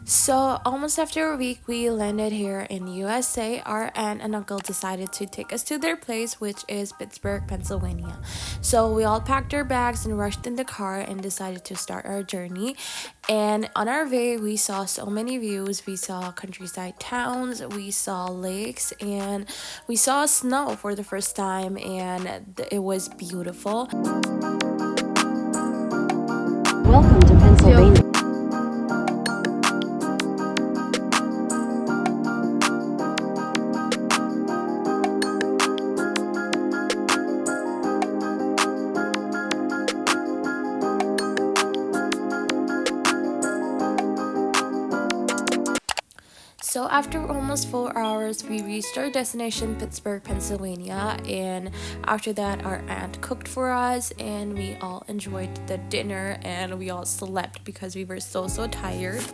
So almost after a week, we landed here in USA. Our aunt and uncle decided to take us to their place, which is Pittsburgh, Pennsylvania. So we all packed our bags and rushed in the car and decided to start our journey. And on our way, we saw so many views. We saw countryside towns, we saw lakes, and we saw snow for the first time, and it was beautiful. Welcome to Pennsylvania. So after almost 4 hours, we reached our destination, Pittsburgh, Pennsylvania, and after that, our aunt cooked for us, and we all enjoyed the dinner, and we all slept because we were so tired.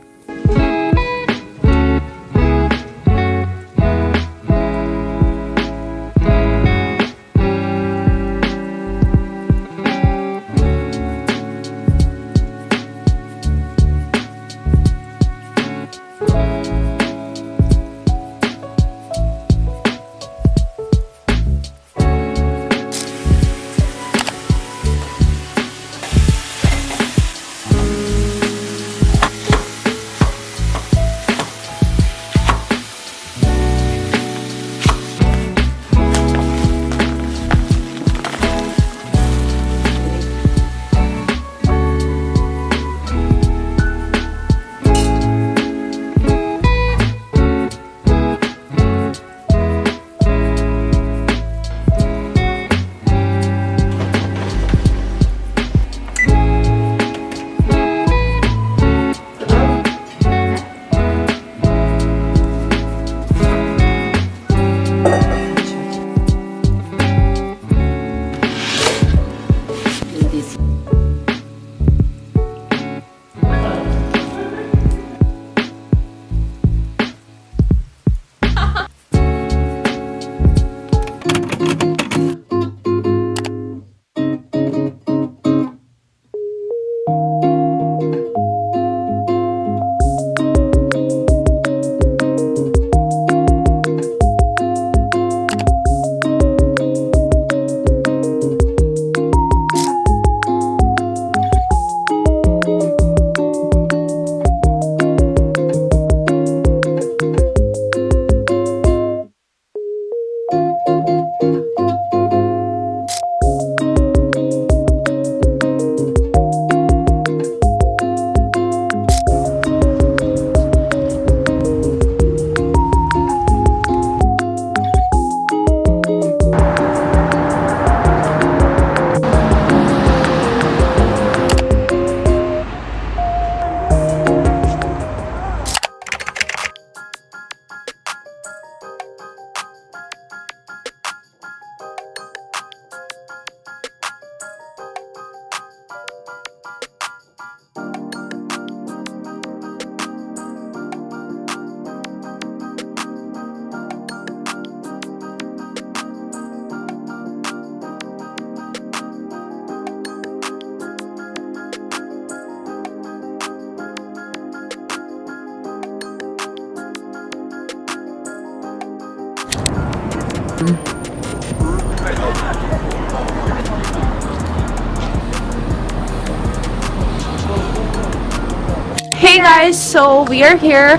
Hey guys, so we are here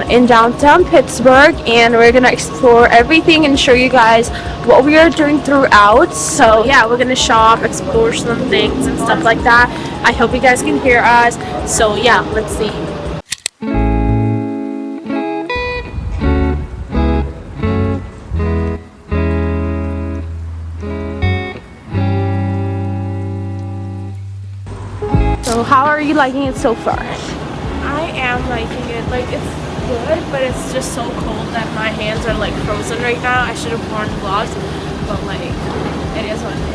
in downtown Pittsburgh, and we're gonna explore everything and show you guys what we are doing throughout. So yeah, we're gonna shop, explore some things and stuff like that. I hope you guys can hear us. So yeah, let's see. So how are you liking it so far? I am liking it. Like, it's good, but it's just so cold that my hands are like frozen right now. I should have worn gloves, but like, it is what it is.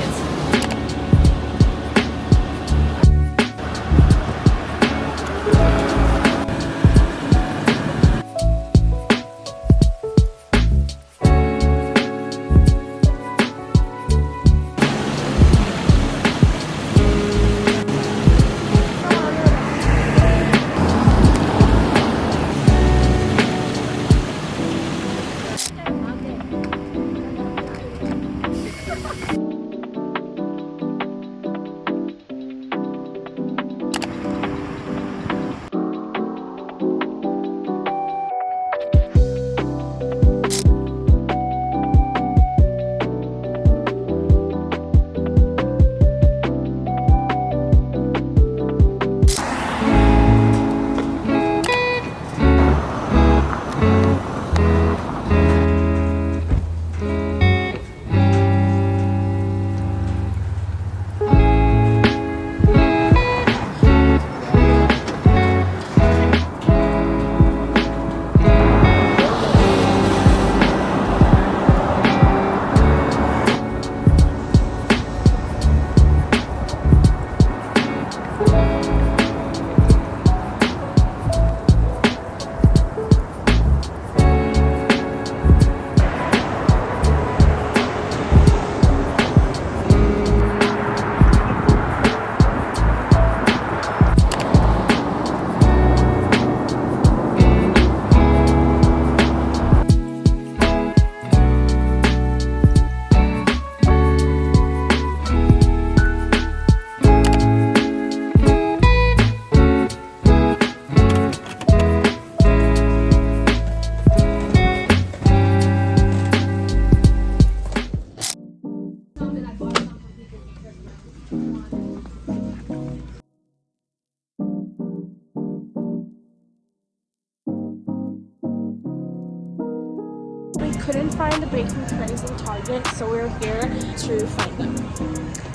we couldn't find the baking trays in Target, so we're here to find them.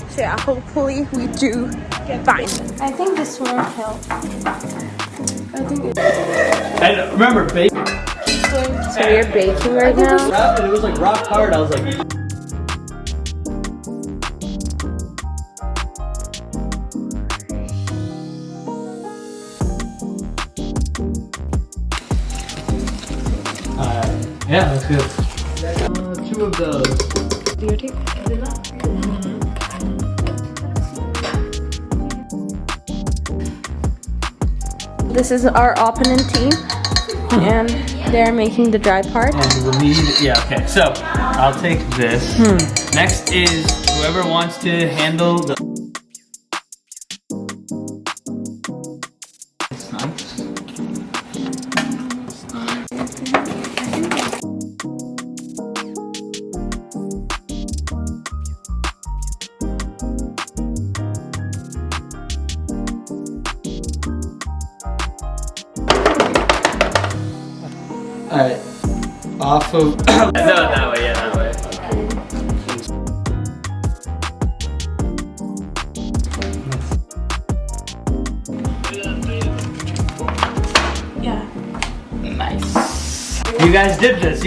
So yeah, hopefully we do find them. I think this one will help. I think it. And remember, baking. So we're baking right now. It was like rock hard. I was like. Yeah, that's good. 2 of those. Do you take? This is our opponent team, and they're making the dry part. And we'll need, yeah, okay. So, I'll take this. Next is whoever wants to handle the... It's nice. Alright, off of... no, that way, yeah, that way. Yeah. Nice. You guys did this,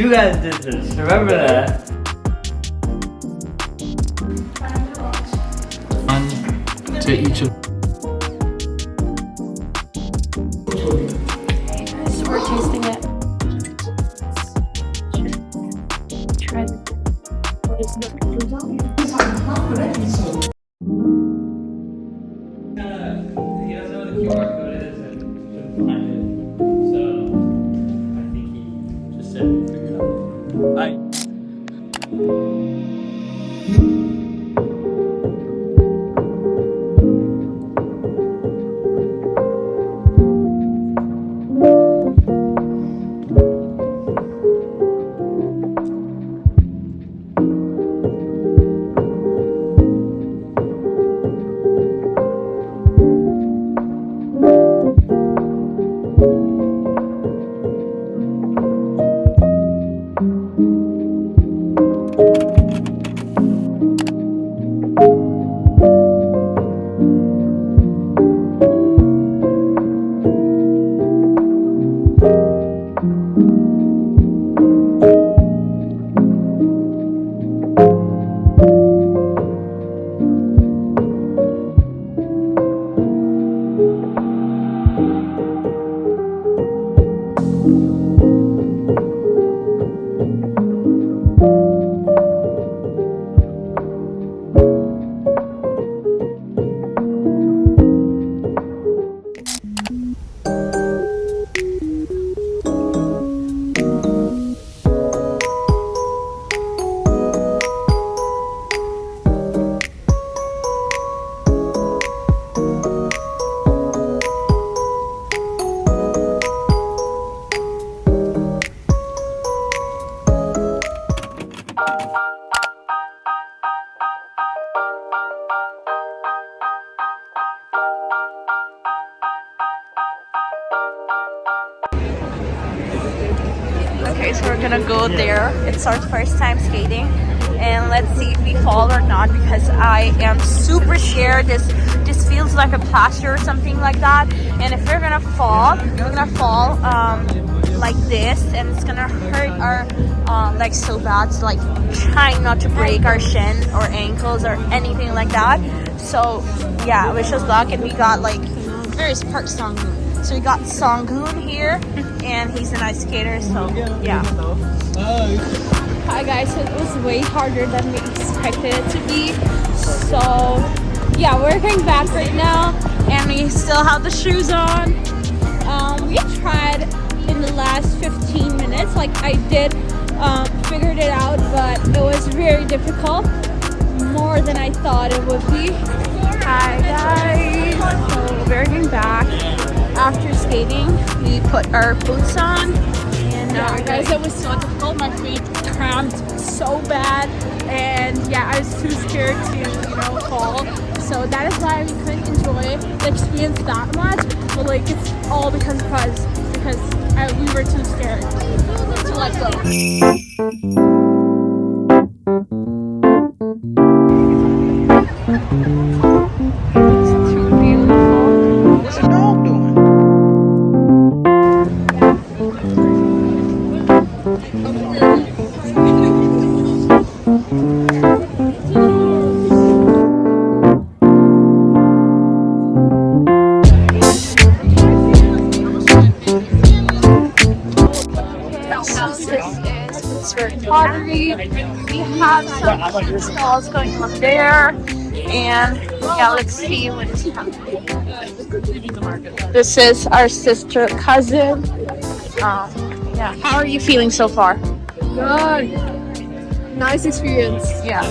remember that. One to each of... So we're tasting it. Try it. He doesn't know what the QR code is and couldn't find it. So I think he just said he figured it out. Bye. Okay, so we're gonna go there. It's our first time skating, and let's see if we fall or not, because I am super scared. This feels like a plaster or something like that, and if we're gonna fall like this, and it's gonna hurt our legs so bad. So like trying not to break our shin or ankles or anything like that. So yeah, wish us luck. And we got like, where is Park Song-goon? So we got Song-goon here, and he's an ice skater, so yeah. Hi guys, so it was way harder than we expected it to be. So yeah, we're going back right now, and we still have the shoes on. We tried in the last 15 minutes, like I did figured it out, but it was very difficult, more than I thought it would be. Hi guys, so we're going back. After skating, we put our boots on, and guys, it was so difficult. My feet cramped so bad, and yeah, I was too scared to, fall. So that is why we couldn't enjoy the experience that much. But like, it's all because we were too scared to let go. This is Pittsburgh pottery. We have some stalls going on there. And yeah, let's see what is happening. This is our sister cousin. Yeah, how are you feeling so far? Good. Nice experience. Yeah.